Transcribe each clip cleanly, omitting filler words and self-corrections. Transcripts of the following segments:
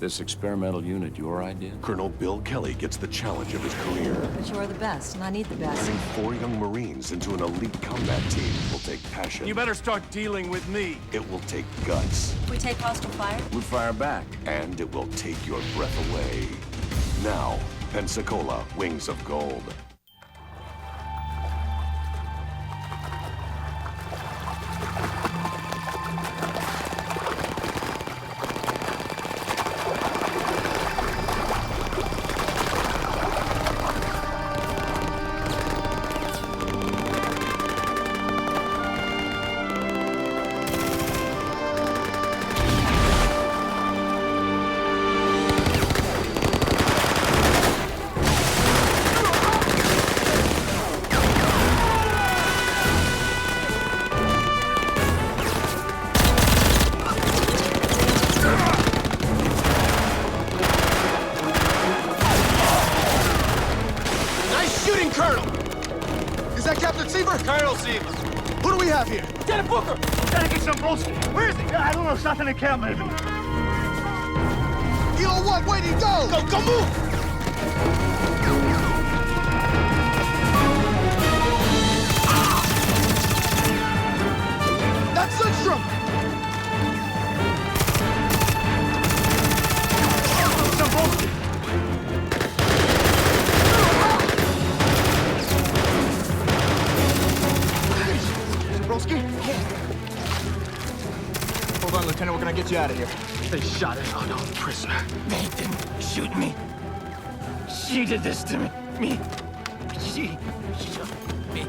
This experimental unit, your idea? Colonel Bill Kelly gets the challenge of his career. But you are the best, and I need the best. Turning 4 young Marines into an elite combat team will take passion. You better start dealing with me. It will take guts. We take hostile fire? We fire back. And it will take your breath away. Now, Pensacola, Wings of Gold. Colonel! Is that Captain Seaver? Colonel Seaver. Who do we have here? Lieutenant Booker! Gotta get some bullshit. Where is he? I don't know, something in camp maybe. Kilo 1, waiting, go! Go move! That's Lindstrom! Some bullshit. Hold on, Lieutenant. We're gonna get you out of here. They shot an unarmed prisoner. They didn't shoot me. She did this to me. She shot me.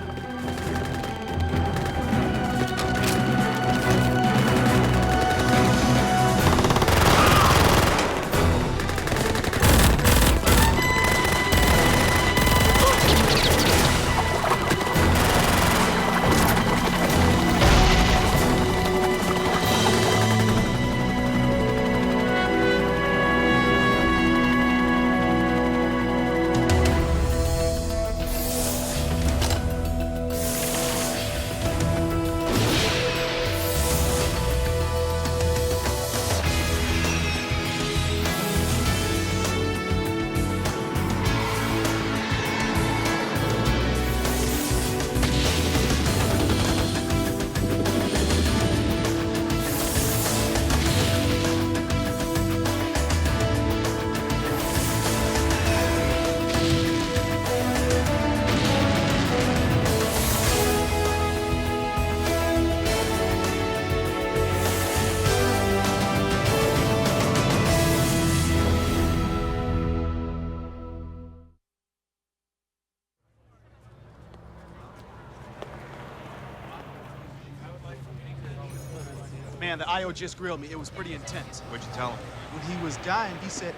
Man, the IO just grilled me. It was pretty intense. What'd you tell him? When he was dying, he said,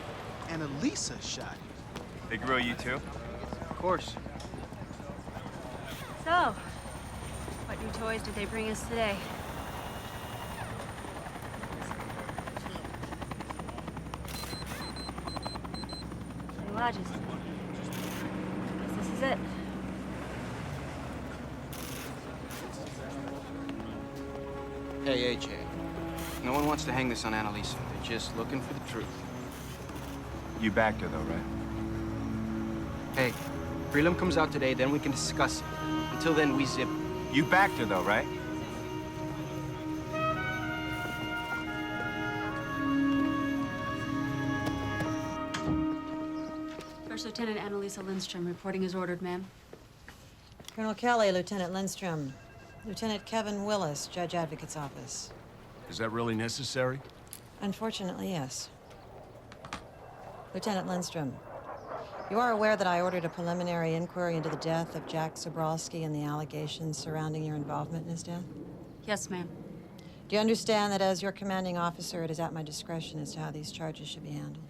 Annalisa shot him. They grill you too? Of course. So, what new toys did they bring us today? Hey, Lodges. Guess this is it. Hey, AJ. No one wants to hang this on Annalisa. They're just looking for the truth. You backed her though, right? Hey, prelim comes out today, then we can discuss it. Until then, we zip. You backed her though, right? First Lieutenant Annalisa Lindstrom reporting as ordered, ma'am. Colonel Kelly, Lieutenant Lindstrom. Lieutenant Kevin Willis, Judge Advocate's office. Is that really necessary? Unfortunately, yes. Lieutenant Lindstrom, you are aware that I ordered a preliminary inquiry into the death of Jack Zabralski and the allegations surrounding your involvement in his death? Yes, ma'am. Do you understand that as your commanding officer, it is at my discretion as to how these charges should be handled?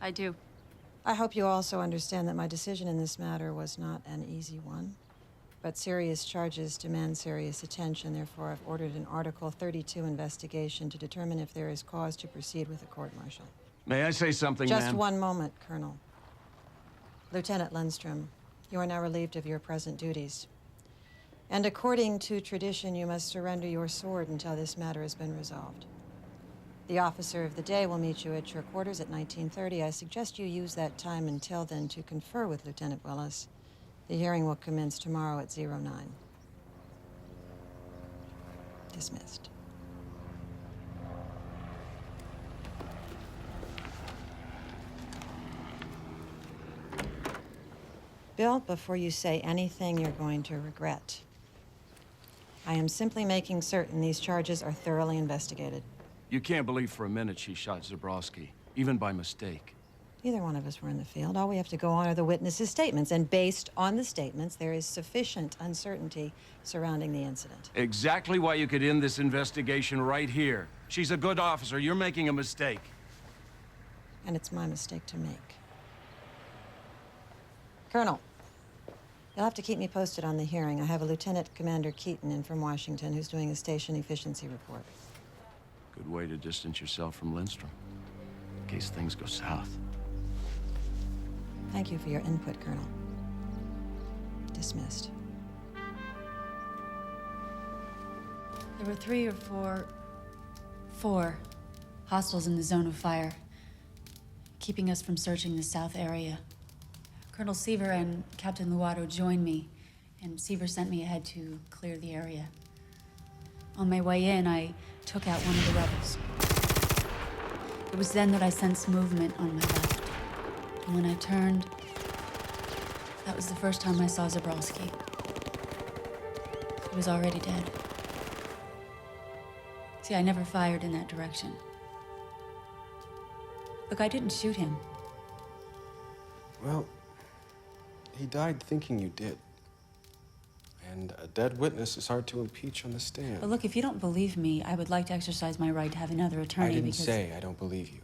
I do. I hope you also understand that my decision in this matter was not an easy one. But serious charges demand serious attention. Therefore, I've ordered an Article 32 investigation to determine if there is cause to proceed with a court-martial. May I say something, ma'am? Just one moment, Colonel. Lieutenant Lindstrom, you are now relieved of your present duties. And according to tradition, you must surrender your sword until this matter has been resolved. The officer of the day will meet you at your quarters at 19:30. I suggest you use that time until then to confer with Lieutenant Willis. The hearing will commence tomorrow at 09. Dismissed. Bill, before you say anything you're going to regret, I am simply making certain these charges are thoroughly investigated. You can't believe for a minute she shot Zabrowski, even by mistake. Neither one of us were in the field. All we have to go on are the witnesses' statements, and based on the statements, there is sufficient uncertainty surrounding the incident. Exactly why you could end this investigation right here. She's a good officer. You're making a mistake. And it's my mistake to make. Colonel, you'll have to keep me posted on the hearing. I have a Lieutenant Commander Keaton in from Washington who's doing a station efficiency report. Good way to distance yourself from Lindstrom, in case things go south. Thank you for your input, Colonel. Dismissed. There were four hostiles in the zone of fire, keeping us from searching the south area. Colonel Seaver and Captain Luato joined me, and Seaver sent me ahead to clear the area. On my way in, I took out one of the rebels. It was then that I sensed movement on my left. And when I turned, that was the first time I saw Zabrowski. He was already dead. See, I never fired in that direction. Look, I didn't shoot him. Well, he died thinking you did. And a dead witness is hard to impeach on the stand. But look, if you don't believe me, I would like to exercise my right to have another attorney. I didn't say I don't believe you.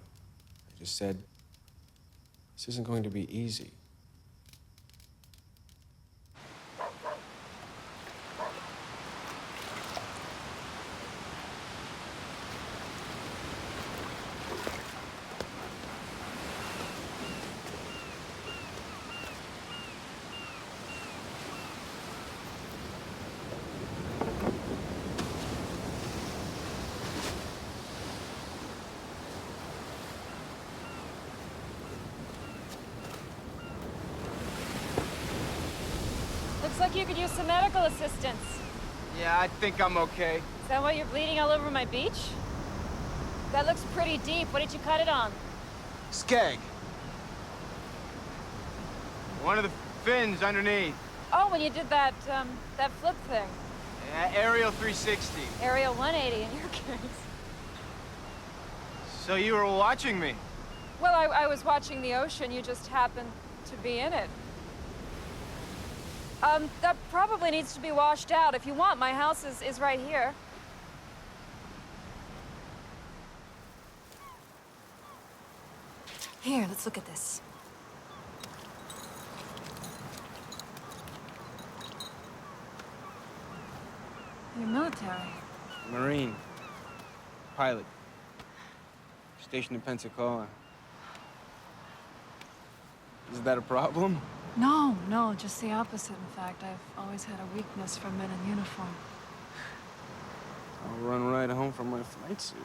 I just said this isn't going to be easy. Looks like you could use some medical assistance. Yeah, I think I'm okay. Is that why you're bleeding all over my beach? That looks pretty deep. What did you cut it on? Skeg. One of the fins underneath. Oh, when you did that, that flip thing. Yeah, aerial 360. Aerial 180 in your case. So you were watching me? Well, I was watching the ocean. You just happened to be in it. That probably needs to be washed out. If you want, my house is right here. Here, let's look at this. You're military. Marine. Pilot. Stationed in Pensacola. Is that a problem? No, just the opposite, in fact. I've always had a weakness for men in uniform. I'll run right home from my flight suit.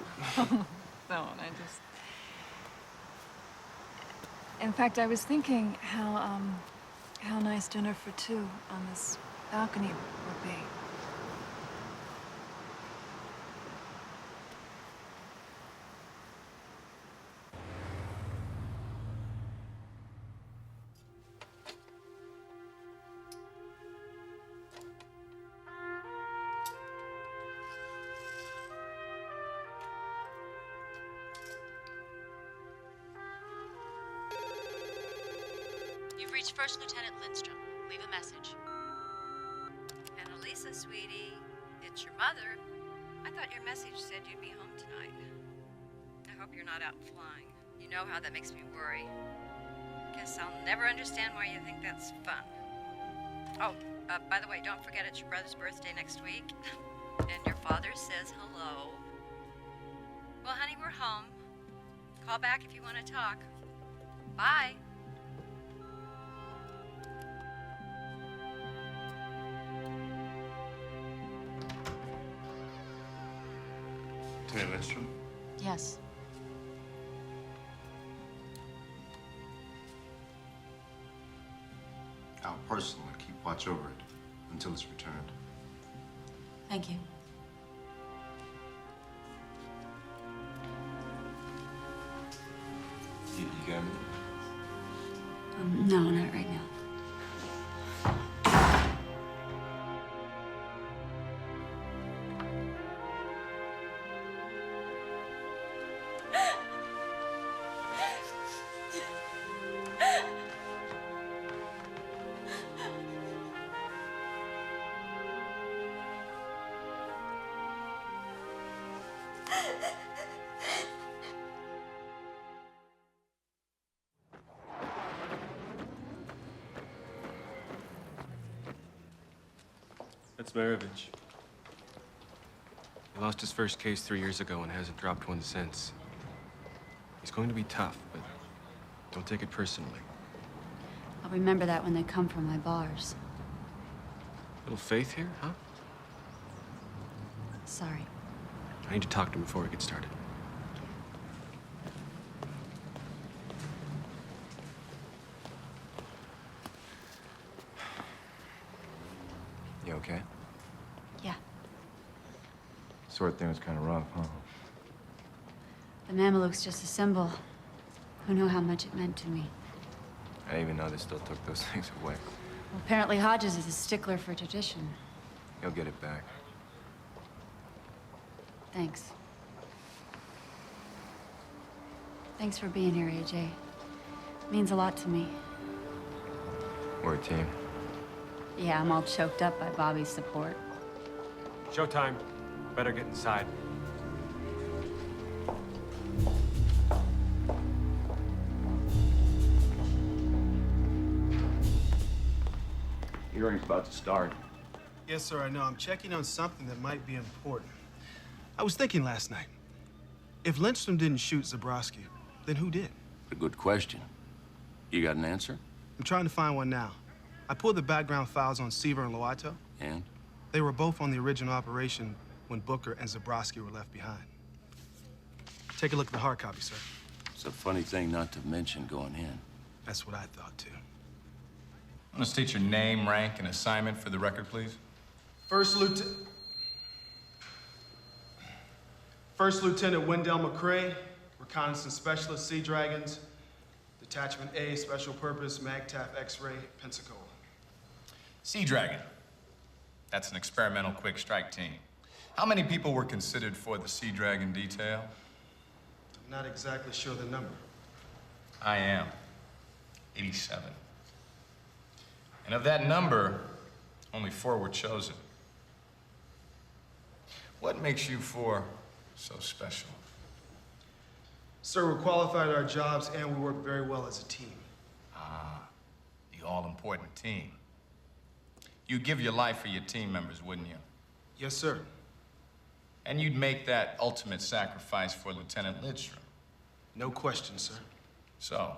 No, In fact, I was thinking how nice dinner for two on this balcony would be. You've reached First Lieutenant Lindstrom. Leave a message. Annalisa, sweetie, it's your mother. I thought your message said you'd be home tonight. I hope you're not out flying. You know how that makes me worry. Guess I'll never understand why you think that's fun. Oh, by the way, don't forget it's your brother's birthday next week. And your father says hello. Well, honey, we're home. Call back if you want to talk. Bye. Lieutenant Lindstrom? Yes. I'll personally keep watch over it until it's returned. Thank you. You got me? No, not right now. That's Maravich. He lost his first case 3 years ago and hasn't dropped one since. He's going to be tough, but don't take it personally. I'll remember that when they come from my bars. Little faith here, huh? Sorry. I need to talk to him before we get started. You okay? Yeah. Sword thing was kind of rough, huh? The Mameluke's just a symbol. Who knew how much it meant to me? I didn't even know they still took those things away. Well, apparently Hodges is a stickler for tradition. He'll get it back. Thanks. Thanks for being here, AJ. It means a lot to me. We're a team. Yeah, I'm all choked up by Bobby's support. Showtime. Better get inside. Hearing's about to start. Yes, sir, I know. I'm checking on something that might be important. I was thinking last night, if Lindstrom didn't shoot Zabrowski, then who did? A good question. You got an answer? I'm trying to find one now. I pulled the background files on Seaver and Loato. And? They were both on the original operation when Booker and Zabrowski were left behind. Take a look at the hard copy, sir. It's a funny thing not to mention going in. That's what I thought, too. Want to state your name, rank, and assignment for the record, please? First Lieutenant Wendell McCrae, Reconnaissance Specialist, Sea Dragons, Detachment A, Special Purpose, MAGTF X-Ray, Pensacola. Sea Dragon. That's an experimental quick strike team. How many people were considered for the Sea Dragon detail? I'm not exactly sure the number. I am. 87. And of that number, only 4 were chosen. What makes you 4 so special? Sir, we're qualified at our jobs and we work very well as a team. Ah, the all-important team. You'd give your life for your team members, wouldn't you? Yes, sir. And you'd make that ultimate sacrifice for Lieutenant Lindstrom. No question, sir. So,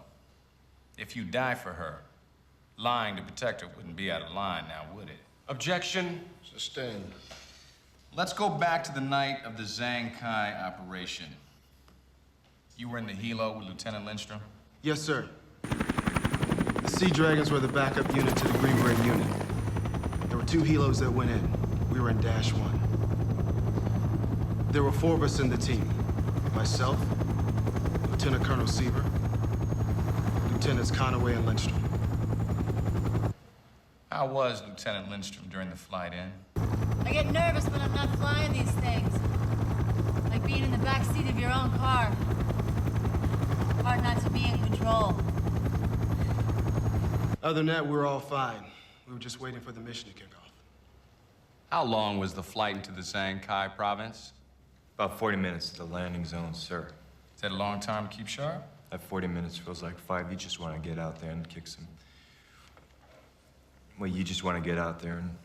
if you die for her, lying to protect her wouldn't be out of line now, would it? Objection. Sustained. Let's go back to the night of the Zhang Kai operation. You were in the helo with Lieutenant Lindstrom? Yes, sir. The Sea Dragons were the backup unit to the Green Beret unit. There were 2 helos that went in. We were in Dash 1. There were 4 of us in the team. Myself, Lieutenant Colonel Seaver, Lieutenants Conaway and Lindstrom. How was Lieutenant Lindstrom during the flight in? I get nervous when I'm not flying these things. Like being in the back seat of your own car. Hard not to be in control. Other than that, we were all fine. We were just waiting for the mission to kick off. How long was the flight into the Zhang Kai province? About 40 minutes to the landing zone, sir. Is that a long time to keep sharp? That 40 minutes feels like 5. You just want to get out there and kick some... Well, you just want to get out there and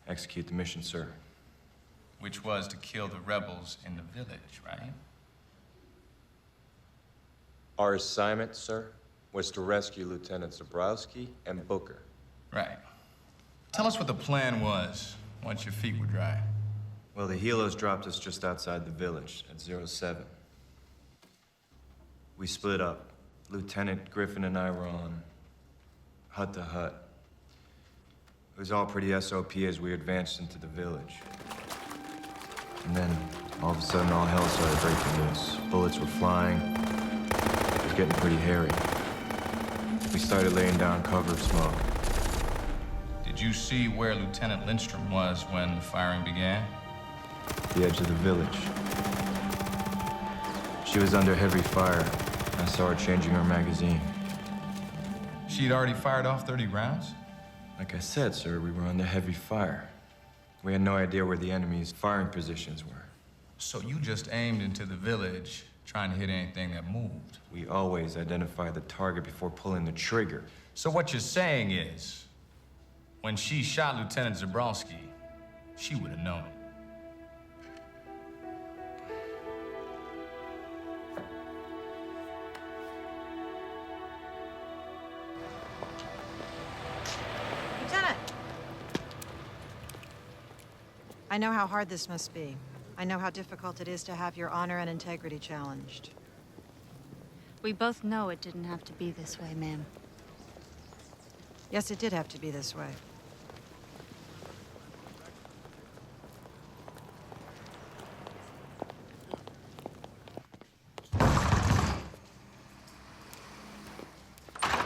execute the mission, sir. Which was to kill the rebels in the village, right? Our assignment, sir, was to rescue Lieutenant Zabrowski and Booker. Right. Tell us what the plan was once your feet were dry. Well, the helos dropped us just outside the village at 07. We split up. Lieutenant Griffin and I were on hut to hut. It was all pretty SOP as we advanced into the village. And then, all of a sudden, all hell started breaking loose. Bullets were flying. It was getting pretty hairy. We started laying down cover of smoke. Did you see where Lieutenant Lindstrom was when the firing began? The edge of the village. She was under heavy fire. I saw her changing her magazine. She'd already fired off 30 rounds? Like I said, sir, we were under heavy fire. We had no idea where the enemy's firing positions were. So you just aimed into the village, trying to hit anything that moved? We always identify the target before pulling the trigger. So what you're saying is, when she shot Lieutenant Zabrowski, she would have known it. Lieutenant! I know how hard this must be. I know how difficult it is to have your honor and integrity challenged. We both know it didn't have to be this way, ma'am. Yes, it did have to be this way.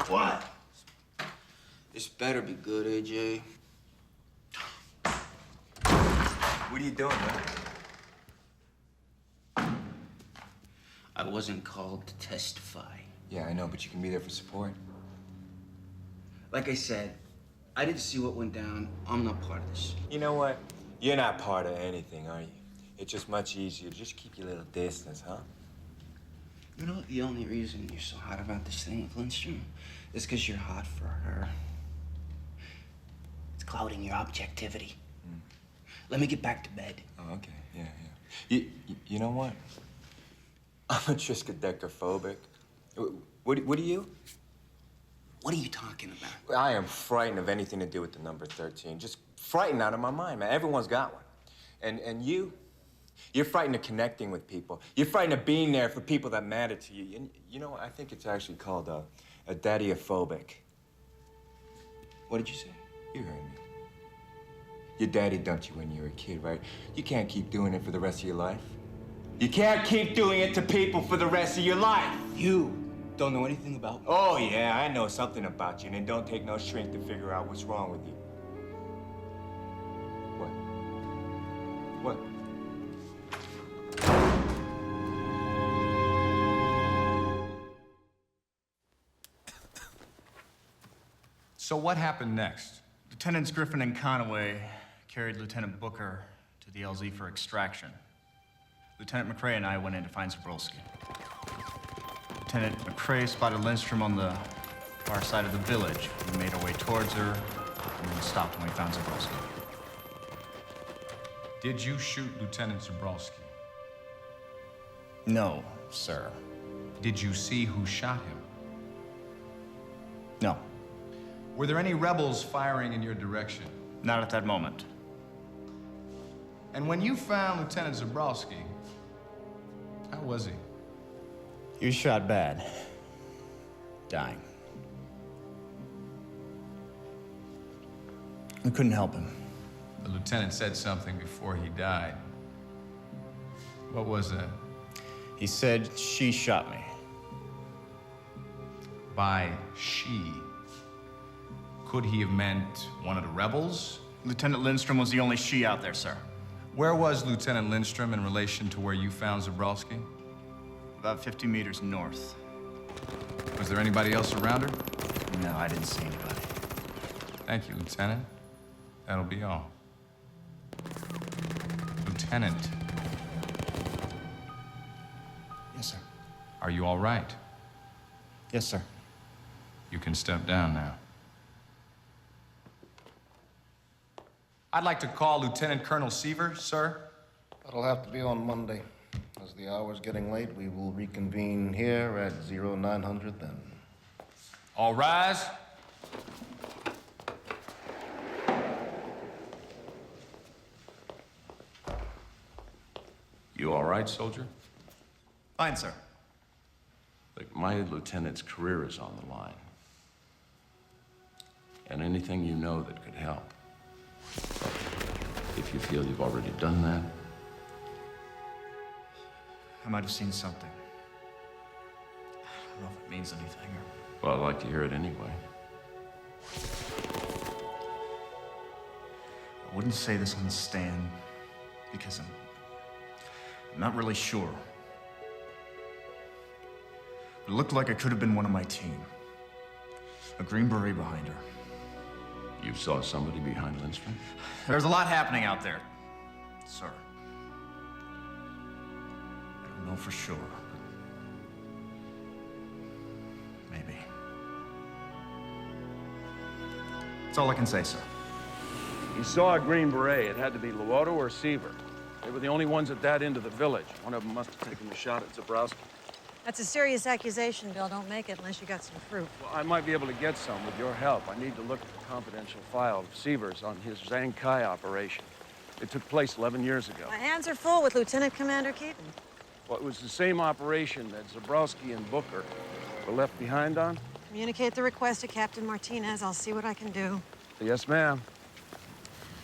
What? This better be good, AJ. What are you doing, man? I wasn't called to testify. Yeah, I know, but you can be there for support. Like I said, I didn't see what went down. I'm not part of this. You know what? You're not part of anything, are you? It's just much easier to just keep your little distance, huh? You know, the only reason you're so hot about this thing with Lindstrom is because you're hot for her. It's clouding your objectivity. Let me get back to bed. Oh, okay. Yeah, yeah. You know what? I'm a triskaidekaphobic. What are you? What are you talking about? I am frightened of anything to do with the number 13. Just frightened out of my mind, man. Everyone's got one. And you're frightened of connecting with people. You're frightened of being there for people that matter to you. And you know, I think it's actually called a daddy-ophobic. What did you say? You heard me. Your daddy dumped you when you were a kid, right? You can't keep doing it for the rest of your life. You can't keep doing it to people for the rest of your life. You don't know anything about me. Oh, yeah, I know something about you, and it don't take no shrink to figure out what's wrong with you. What? So what happened next? Lieutenants Griffin and Conaway carried Lieutenant Booker to the LZ for extraction. Lieutenant McCrae and I went in to find Zabrowski. Lieutenant McCrae spotted Lindstrom on the far side of the village. We made our way towards her, and then stopped when we found Zabrowski. Did you shoot Lieutenant Zabrowski? No, sir. Did you see who shot him? No. Were there any rebels firing in your direction? Not at that moment. And when you found Lieutenant Zabrowski, how was he? He was shot bad. Dying. We couldn't help him. The lieutenant said something before he died. What was that? He said, "She shot me." By she, could he have meant one of the rebels? Lieutenant Lindstrom was the only she out there, sir. Where was Lieutenant Lindstrom in relation to where you found Zabrowski? About 50 meters north. Was there anybody else around her? No, I didn't see anybody. Thank you, Lieutenant. That'll be all. Lieutenant. Yes, sir. Are you all right? Yes, sir. You can step down now. I'd like to call Lieutenant Colonel Seaver, sir. That'll have to be on Monday. As the hour's getting late, we will reconvene here at 0900 then. All rise. You all right, soldier? Fine, sir. Look, my lieutenant's career is on the line. And anything you know that could help. If you feel you've already done that, I might have seen something. I don't know if it means anything or... well, I'd like to hear it anyway. I wouldn't say this on the stand because I'm not really sure. It looked like it could have been one of my team. A green beret behind her. You saw somebody behind Lindstrom? There's a lot happening out there, sir. I don't know for sure, but maybe. That's all I can say, sir. You saw a Green Beret. It had to be Luoto or Seaver. They were the only ones at that end of the village. One of them must have taken the shot at Zabrowski. That's a serious accusation, Bill. Don't make it unless you got some proof. Well, I might be able to get some with your help. I need to look at the confidential file of Seaver's on his Zhang-Kai operation. It took place 11 years ago. My hands are full with Lieutenant Commander Keaton. Well, it was the same operation that Zabrowski and Booker were left behind on? Communicate the request to Captain Martinez. I'll see what I can do. Yes, ma'am. I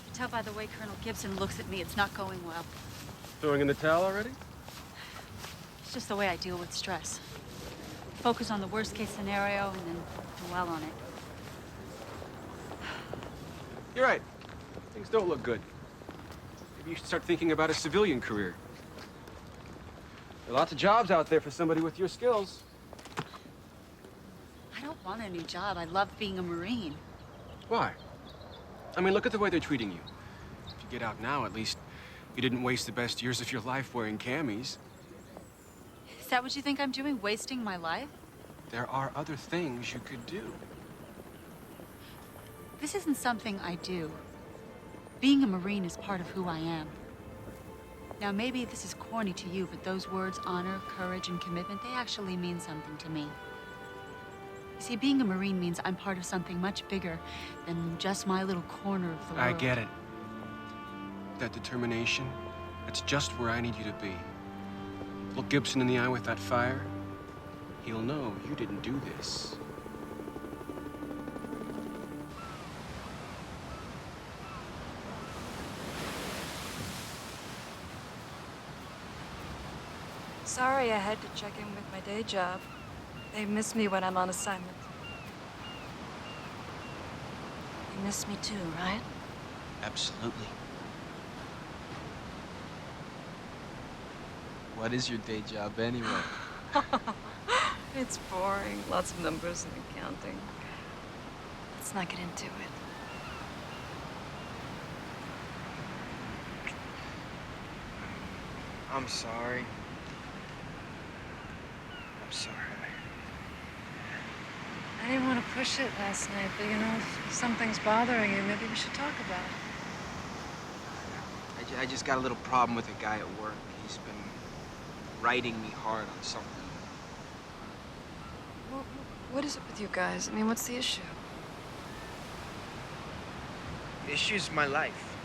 can tell by the way Colonel Gibson looks at me, it's not going well. Throwing in the towel already? It's just the way I deal with stress. Focus on the worst case scenario and then dwell on it. You're right. Things don't look good. Maybe you should start thinking about a civilian career. There are lots of jobs out there for somebody with your skills. I don't want a new job. I love being a Marine. Why? I mean, look at the way they're treating you. If you get out now, at least you didn't waste the best years of your life wearing camis. Is that what you think I'm doing? Wasting my life? There are other things you could do. This isn't something I do. Being a Marine is part of who I am. Now, maybe this is corny to you, but those words, honor, courage, and commitment, they actually mean something to me. You see, being a Marine means I'm part of something much bigger than just my little corner of the world. I get it. That determination, that's just where I need you to be. Look Gibson in the eye with that fire. He'll know you didn't do this. Sorry I had to check in with my day job. They miss me when I'm on assignment. You miss me too, right? Absolutely. What is your day job anyway? It's boring. Lots of numbers and accounting. Let's not get into it. I'm sorry. I'm sorry. I didn't want to push it last night, but you know, if something's bothering you, maybe we should talk about it. I just got a little problem with a guy at work. He's been writing me hard on something. What is it with you guys? I mean, what's the issue? The issue's my life.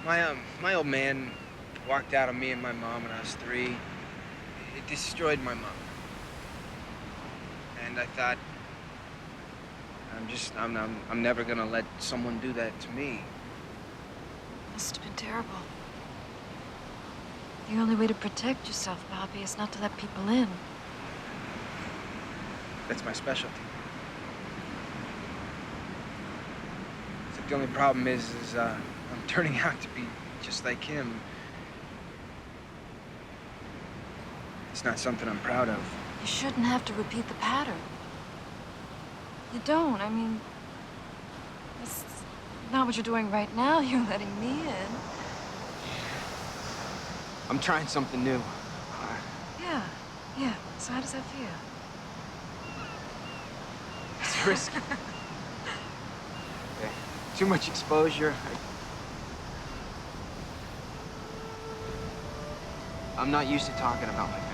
My old man walked out on me and my mom when I was 3. It destroyed my mom. And I thought, I'm never gonna let someone do that to me. Must have been terrible. The only way to protect yourself, Bobby, is not to let people in. That's my specialty. Except the only problem is I'm turning out to be just like him. It's not something I'm proud of. You shouldn't have to repeat the pattern. You don't. I mean, it's not what you're doing right now. You're letting me in. I'm trying something new. Yeah. So how does that feel? It's risky. Okay. Too much exposure. I'm not used to talking about my family.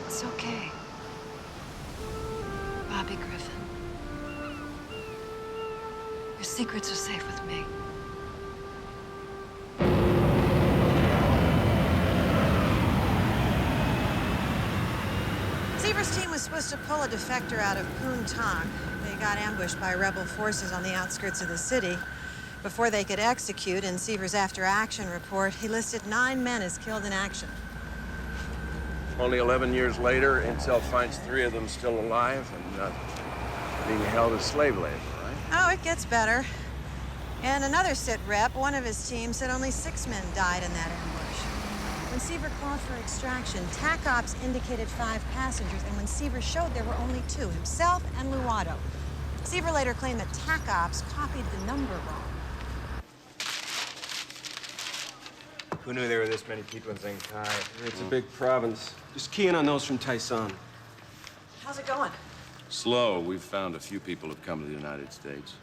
It's okay. Bobby Griffin. Your secrets are safe with me. Seaver, Seaver's team was supposed to pull a defector out of Poon Tong. They got ambushed by rebel forces on the outskirts of the city. Before they could execute, in Seaver's after-action report, he listed 9 men as killed in action. Only 11 years later, Intel finds 3 of them still alive and being held as slave labor, right? Oh, it gets better. And another sit rep, one of his team, said only 6 men died in that ambush. When Seaver called for extraction, TAC Ops indicated 5 passengers, and when Seaver showed there were only 2, himself and Luado. Seaver later claimed that TAC Ops copied the number wrong. Who knew there were this many people in Zenkai? It's a big province. Just key in on those from Taisan. How's it going? Slow. We've found a few people who've come to the United States.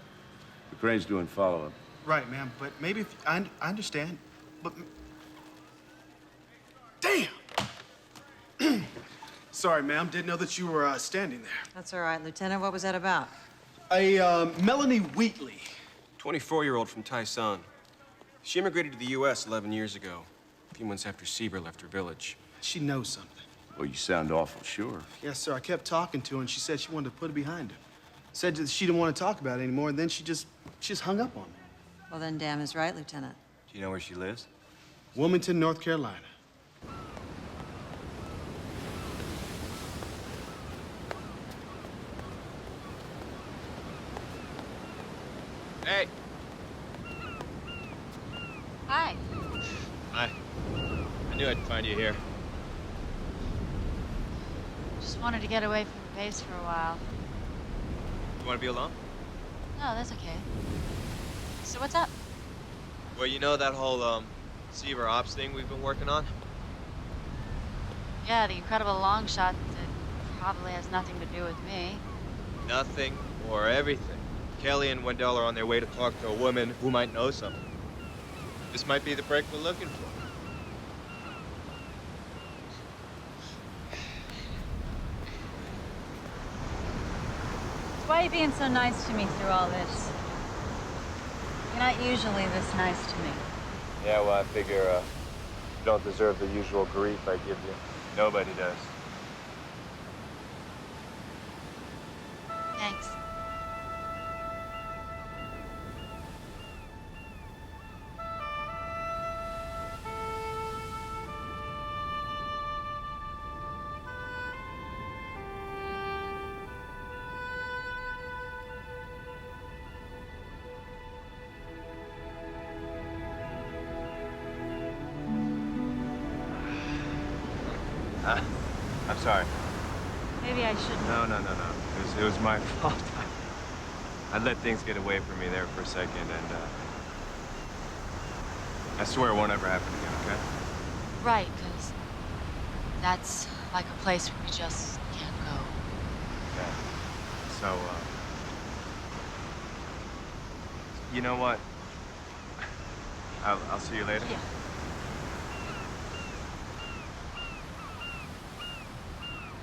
McRae's doing follow-up. Right, ma'am, but maybe if I understand, but damn! Sorry, ma'am, didn't know that you were standing there. That's all right, Lieutenant. What was that about? Melanie Wheatley. 24-year-old from Taisan. She immigrated to the U.S. 11 years ago, a few months after Seaver left her village. She knows something. Well, you sound awful sure. Yes, sir. I kept talking to her, and she said she wanted to put it behind her. Said that she didn't want to talk about it anymore, and then she just hung up on me. Well, then damn is right, Lieutenant. Do you know where she lives? Wilmington, North Carolina. Hey. Hi. Hi. I knew I'd find you here. Just wanted to get away from the base for a while. You want to be alone? No, that's okay. So what's up? Well, you know that whole, Seaver Ops thing we've been working on? Yeah, the incredible long shot that probably has nothing to do with me. Nothing or everything. Kelly and Wendell are on their way to talk to a woman who might know something. This might be the break we're looking for. Why are you being so nice to me through all this? You're not usually this nice to me. Yeah, well, I figure, you don't deserve the usual grief I give you. Nobody does. Thanks. I'm sorry. Maybe I shouldn't. No. It was my fault. I let things get away from me there for a second, and, I swear it won't ever happen again, okay? Right, because that's like a place where we just can't go. Okay. So, you know what? I'll see you later. Yeah.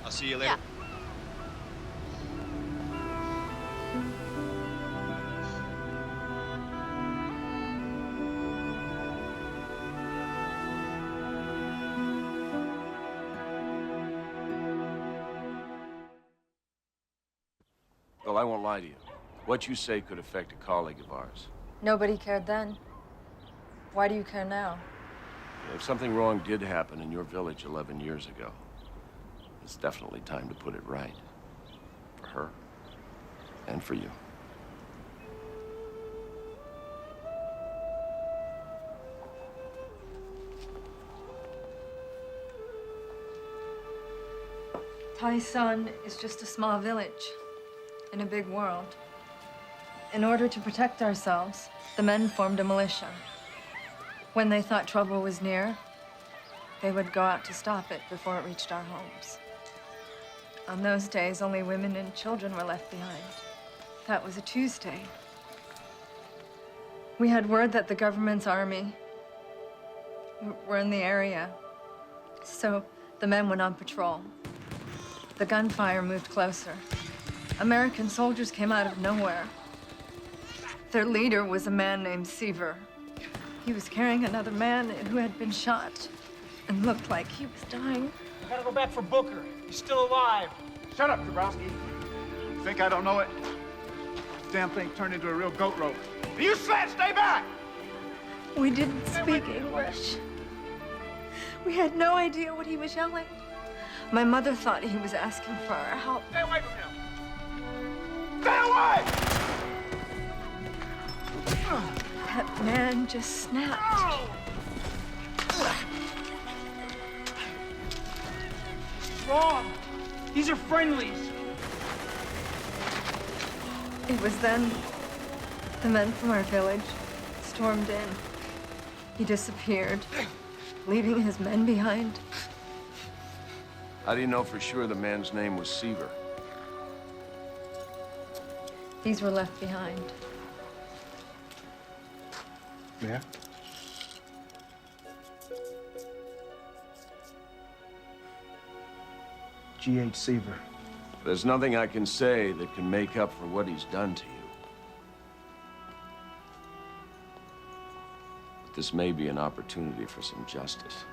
I'll see you later. Yeah. Well, I won't lie to you. What you say could affect a colleague of ours. Nobody cared then. Why do you care now? If something wrong did happen in your village 11 years ago, it's definitely time to put it right. For her, and for you. Taisan is just a small village in a big world. In order to protect ourselves, the men formed a militia. When they thought trouble was near, they would go out to stop it before it reached our homes. On those days, only women and children were left behind. That was a Tuesday. We had word that the government's army were in the area, so the men went on patrol. The gunfire moved closer. American soldiers came out of nowhere. Their leader was a man named Seaver. He was carrying another man who had been shot and looked like he was dying. We gotta go back for Booker. He's still alive. Shut up, Dabrowski. Think I don't know it? Damn thing turned into a real goat rope. You slats, stay back! We didn't speak English. We had no idea what he was yelling. My mother thought he was asking for our help. Stay away from him! Stay away! That man just snapped. Wrong. These are friendlies. It was then the men from our village stormed in. He disappeared, leaving his men behind. How do you know for sure the man's name was Seaver? These were left behind. Yeah? G.H. Seaver. There's nothing I can say that can make up for what he's done to you. But this may be an opportunity for some justice.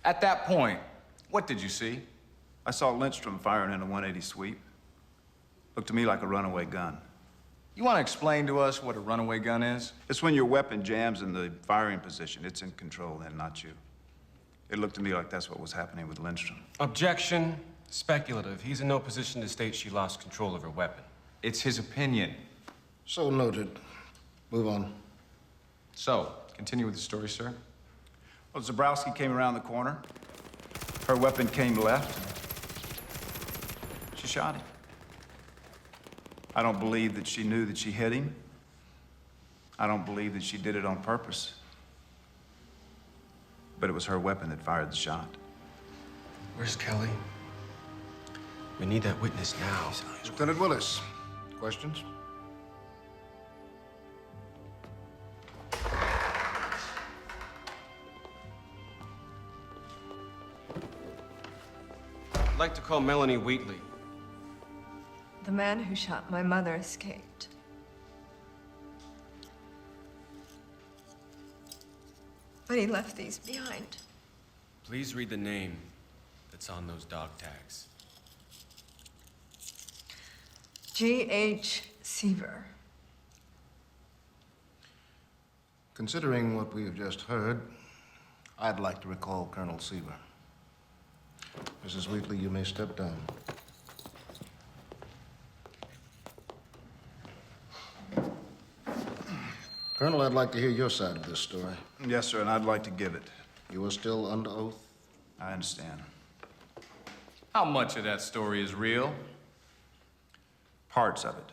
At that point, what did you see? I saw Lindstrom firing in a 180 sweep. Looked to me like a runaway gun. You want to explain to us what a runaway gun is? It's when your weapon jams in the firing position. It's in control then, not you. It looked to me like that's what was happening with Lindstrom. Objection. Speculative. He's in no position to state she lost control of her weapon. It's his opinion. So noted. Move on. So, continue with the story, sir. Well, Zabrowski came around the corner. Her weapon came left. She shot him. I don't believe that she knew that she hit him. I don't believe that she did it on purpose. But it was her weapon that fired the shot. Where's Kelly? We need that witness now. Lieutenant Willis, questions? I'd like to call Melanie Wheatley. The man who shot my mother escaped. But he left these behind. Please read the name that's on those dog tags. G.H. Seaver. Considering what we have just heard, I'd like to recall Colonel Seaver. Mrs. Wheatley, you may step down. Colonel, I'd like to hear your side of this story. Yes, sir, and I'd like to give it. You are still under oath? I understand. How much of that story is real? Parts of it.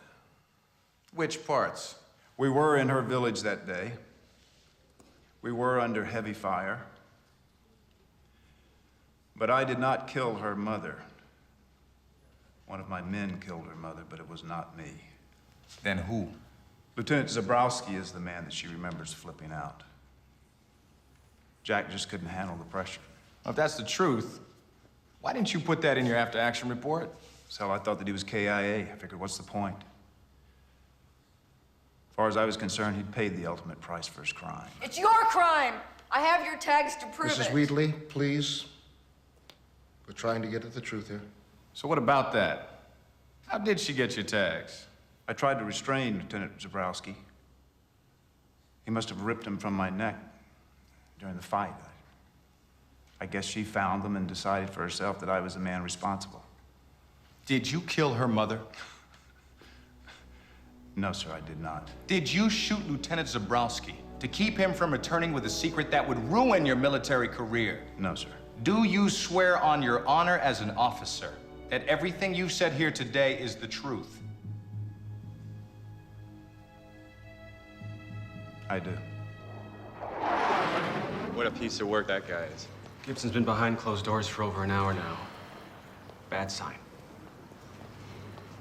Which parts? We were in her village that day. We were under heavy fire. But I did not kill her mother. One of my men killed her mother, but it was not me. Then who? Lieutenant Zabrowski is the man that she remembers flipping out. Jack just couldn't handle the pressure. Well, if that's the truth, why didn't you put that in your after-action report? So I thought that he was KIA. I figured, what's the point? As far as I was concerned, he'd paid the ultimate price for his crime. It's your crime. I have your tags to prove it. Mrs. Wheatley, please. We're trying to get at the truth here. So what about that? How did she get your tags? I tried to restrain Lieutenant Zabrowski. He must have ripped them from my neck during the fight. I guess she found them and decided for herself that I was the man responsible. Did you kill her mother? No, sir, I did not. Did you shoot Lieutenant Zabrowski to keep him from returning with a secret that would ruin your military career? No, sir. Do you swear on your honor as an officer that everything you've said here today is the truth? I do. What a piece of work that guy is. Gibson's been behind closed doors for over an hour now. Bad sign.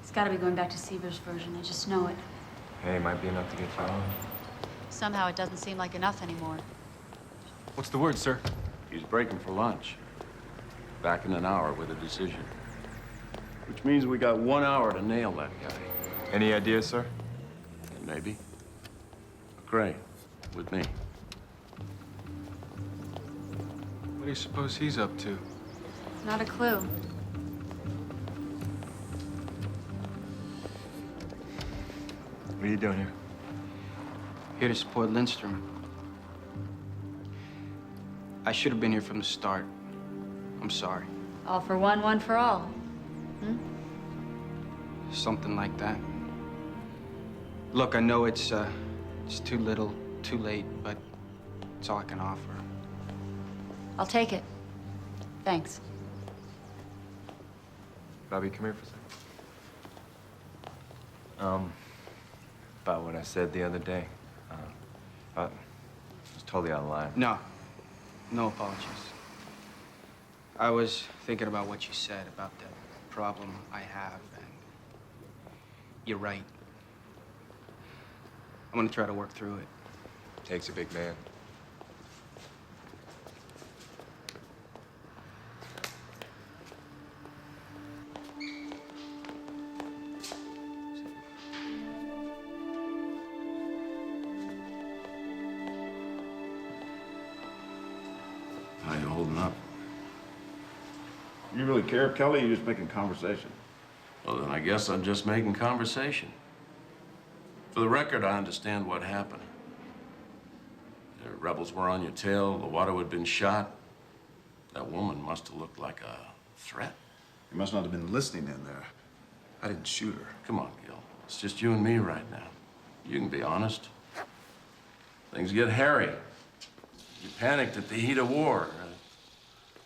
It's gotta be going back to Seaver's version. I just know it. Hey, might be enough to get you on. Somehow it doesn't seem like enough anymore. What's the word, sir? He's breaking for lunch. Back in an hour with a decision. Which means we got 1 hour to nail that guy. Any ideas, sir? Maybe. Gray, with me. What do you suppose he's up to? Not a clue. What are you doing here? Here to support Lindstrom. I should have been here from the start. I'm sorry. All for one, one for all. Hmm? Something like that. Look, I know it's too little, too late, but it's all I can offer. I'll take it. Thanks. Bobby, come here for a second. About what I said the other day. I was totally out of line. No. No apologies. I was thinking about what you said about the problem I have, and you're right. I'm gonna try to work through it. Takes a big man. How you holding up? You really care, Kelly? You're just making conversation. Well, then I guess I'm just making conversation. For the record, I understand what happened. The rebels were on your tail, Lovato had been shot. That woman must have looked like a threat. You must not have been listening in there. I didn't shoot her. Come on, Gil. It's just you and me right now. You can be honest. Things get hairy. You panicked at the heat of war.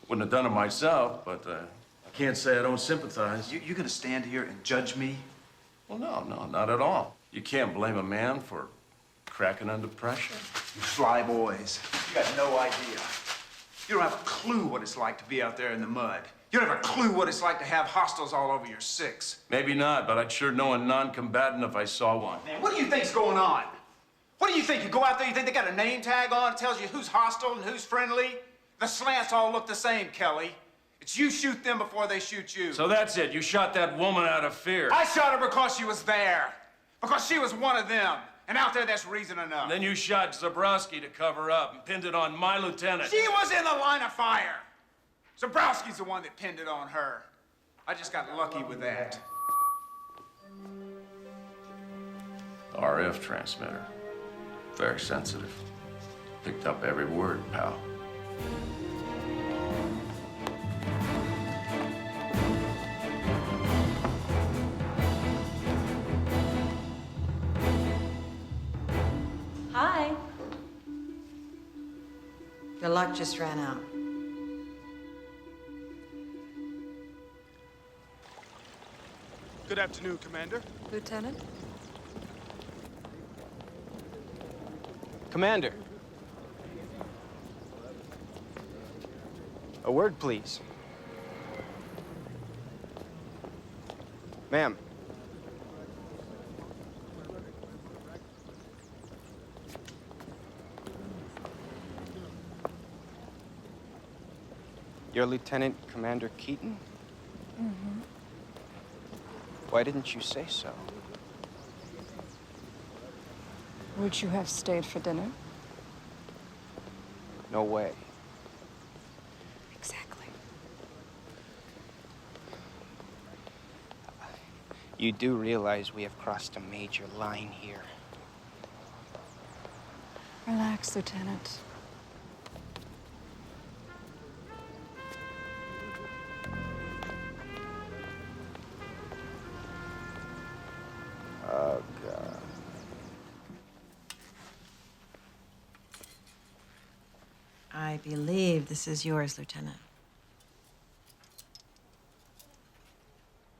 Wouldn't have done it myself, but I can't say I don't sympathize. You gonna stand here and judge me? Well, no, not at all. You can't blame a man for cracking under pressure. You fly boys. You got no idea. You don't have a clue what it's like to be out there in the mud. You don't have a clue what it's like to have hostiles all over your six. Maybe not, but I'd sure know a non-combatant if I saw one. Man, what do you think's going on? What do you think? You go out there, you think they got a name tag on that tells you who's hostile and who's friendly? The slants all look the same, Kelly. It's you shoot them before they shoot you. So that's it. You shot that woman out of fear. I shot her because she was there. Because she was one of them. And out there, that's reason enough. Then you shot Zabrowski to cover up and pinned it on my lieutenant. She was in the line of fire. Zabrowski's the one that pinned it on her. I just got lucky with that. RF transmitter. Very sensitive. Picked up every word, pal. Hi. Your luck just ran out. Good afternoon, Commander. Lieutenant? Commander. A word, please. Ma'am. You're Lieutenant Commander Keaton? Mm-hmm. Why didn't you say so? Would you have stayed for dinner? No way. Exactly. You do realize we have crossed a major line here. Relax, Lieutenant. Oh, God. I believe this is yours, Lieutenant.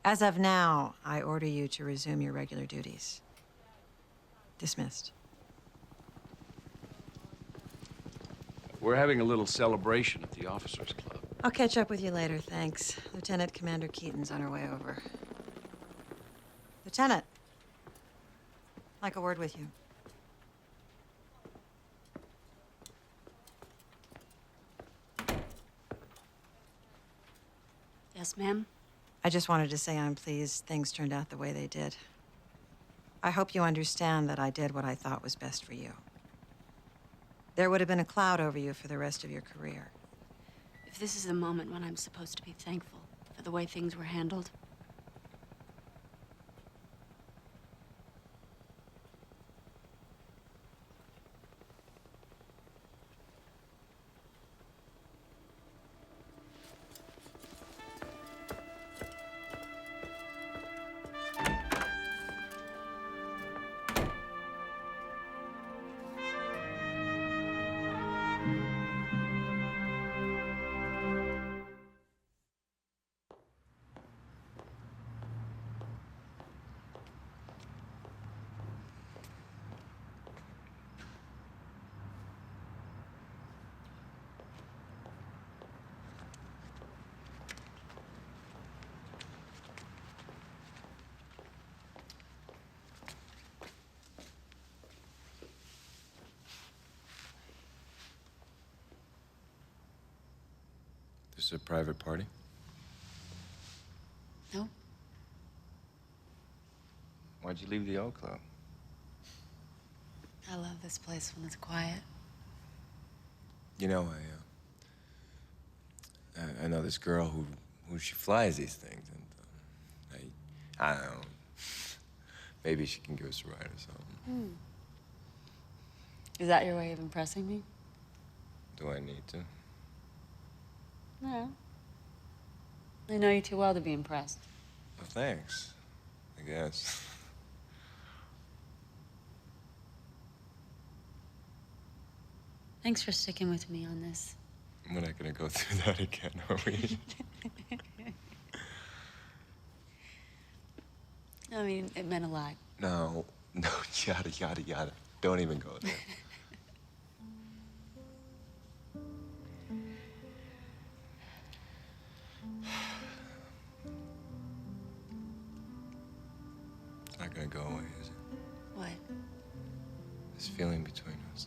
As of now, I order you to resume your regular duties. Dismissed. We're having a little celebration at the Officers Club. I'll catch up with you later, thanks. Lieutenant Commander Keaton's on her way over. Lieutenant, I'd like a word with you. Yes, ma'am? I just wanted to say I'm pleased things turned out the way they did. I hope you understand that I did what I thought was best for you. There would have been a cloud over you for the rest of your career. if this is the moment when I'm supposed to be thankful for the way things were handled. This is a private party? No. Why'd you leave the old club? I love this place when it's quiet. You know, I know this girl who she flies these things, and I don't know. Maybe she can give us a ride or something. Is that your way of impressing me? Do I need to? No. I know you too well to be impressed. Well, thanks, I guess. Thanks for sticking with me on this. We're not gonna go through that again, are we? I mean, it meant a lot. No, yada, yada, yada. Don't even go there. It's not gonna go away, is it? What? This feeling between us.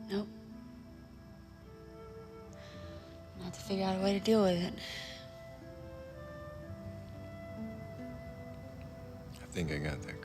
Nope. I'll have to figure out a way to deal with it. I think I got that